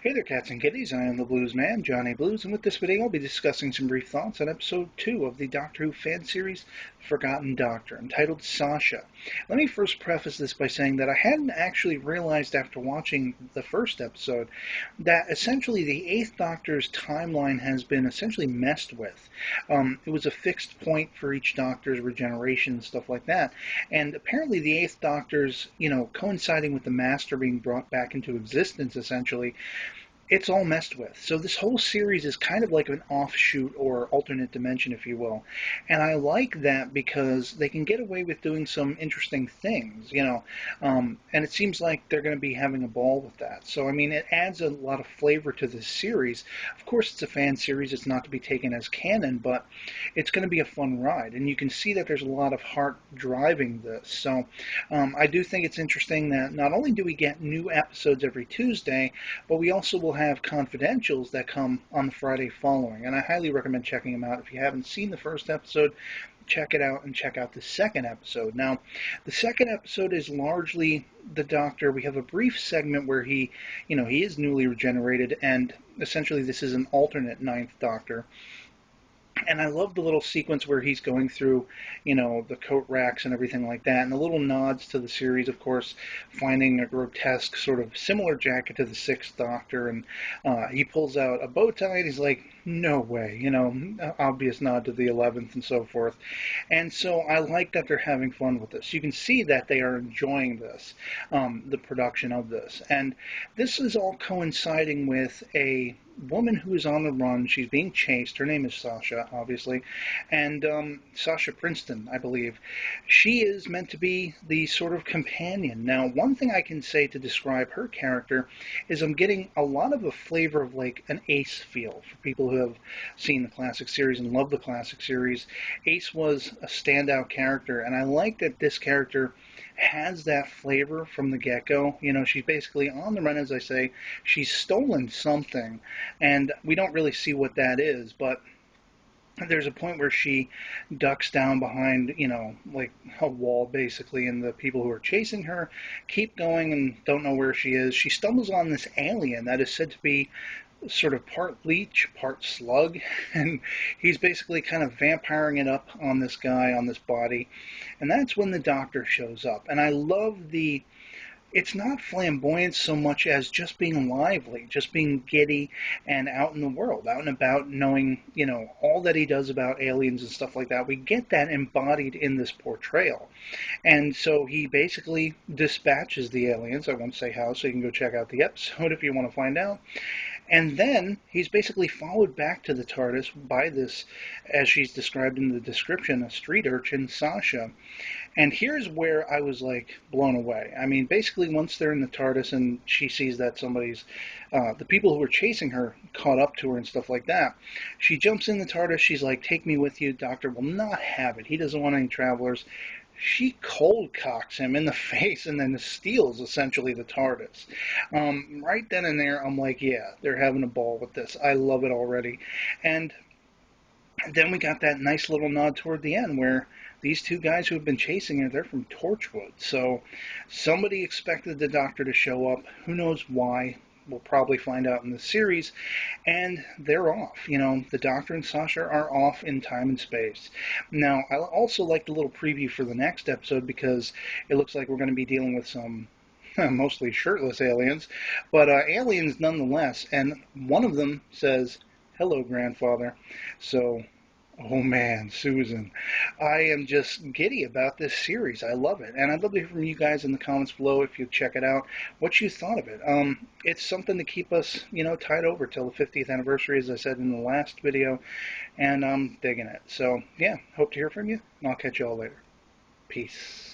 Hey there, cats and kitties. I am the Blues Man, Johnny Blues, and with this video I'll be discussing some brief thoughts on episode 2 of the Doctor Who fan series Forgotten Doctor, entitled Sasha. Let me first preface this by saying that I hadn't actually realized after watching the first episode that essentially the 8th Doctor's timeline has been essentially messed with. It was a fixed point for each Doctor's regeneration and stuff like that, and apparently the 8th Doctor's, coinciding with the Master being brought back into existence, essentially, it's all messed with. So this whole series is kind of like an offshoot or alternate dimension, if you will. And I like that because they can get away with doing some interesting things. And it seems like they're going to be having a ball with that. So, I mean, it adds a lot of flavor to this series. Of course, it's a fan series. It's not to be taken as canon, but it's going to be a fun ride. And you can see that there's a lot of heart driving this. So I do think it's interesting that not only do we get new episodes every Tuesday, but we also will have confidentials that come on the Friday following, and I highly recommend checking them out. If you haven't seen the first episode, check it out and check out the second episode. Now, the second episode is largely the Doctor. We have a brief segment where he is newly regenerated, and essentially this is an alternate Ninth Doctor. And I love the little sequence where he's going through, the coat racks and everything like that, and the little nods to the series, of course, finding a grotesque sort of similar jacket to the Sixth Doctor, and he pulls out a bow tie, and he's like, no way, obvious nod to the 11th and so forth. And so I like that they're having fun with this. You can see that they are enjoying this, the production of this. And this is all coinciding with a woman who is on the run. She's being chased. Her name is Sasha, obviously, and Sasha Princeton, I believe. She is meant to be the sort of companion. Now, one thing I can say to describe her character is I'm getting a lot of a flavor of like an Ace feel for people who have seen the classic series and love the classic series. Ace was a standout character, and I like that this character has that flavor from the get-go. She's basically on the run, as I say. She's stolen something, and we don't really see what that is, but there's a point where she ducks down behind, like a wall basically, and the people who are chasing her keep going and don't know where she is. She stumbles on this alien that is said to be sort of part leech, part slug, and he's basically kind of vampiring it up on this guy, on this body, and that's when the Doctor shows up. And I love it's not flamboyant so much as just being lively, just being giddy and out in the world, out and about, knowing, all that he does about aliens and stuff like that. We get that embodied in this portrayal. And so he basically dispatches the aliens. I won't say how, so you can go check out the episode if you want to find out. And then he's basically followed back to the TARDIS by this, as she's described in the description, a street urchin, Sasha. And here's where I was like blown away. I mean, basically, once they're in the TARDIS and she sees that the people who were chasing her caught up to her and stuff like that, she jumps in the TARDIS. She's like, take me with you. Doctor will not have it. He doesn't want any travelers. She cold cocks him in the face and then steals essentially the TARDIS. Right then and there, I'm like, yeah, they're having a ball with this. I love it already. And then we got that nice little nod toward the end where these two guys who have been chasing her, they're from Torchwood. So somebody expected the Doctor to show up. Who knows why? We'll probably find out in the series. And they're off. The Doctor and Sasha are off in time and space. Now, I also like the little preview for the next episode because it looks like we're going to be dealing with some mostly shirtless aliens, but aliens nonetheless. And one of them says, hello, grandfather. So, oh man, Susan, I am just giddy about this series. I love it, and I'd love to hear from you guys in the comments below if you check it out, what you thought of it. It's something to keep us, tied over till the 50th anniversary, as I said in the last video, and I'm digging it. So, yeah, hope to hear from you, and I'll catch you all later. Peace.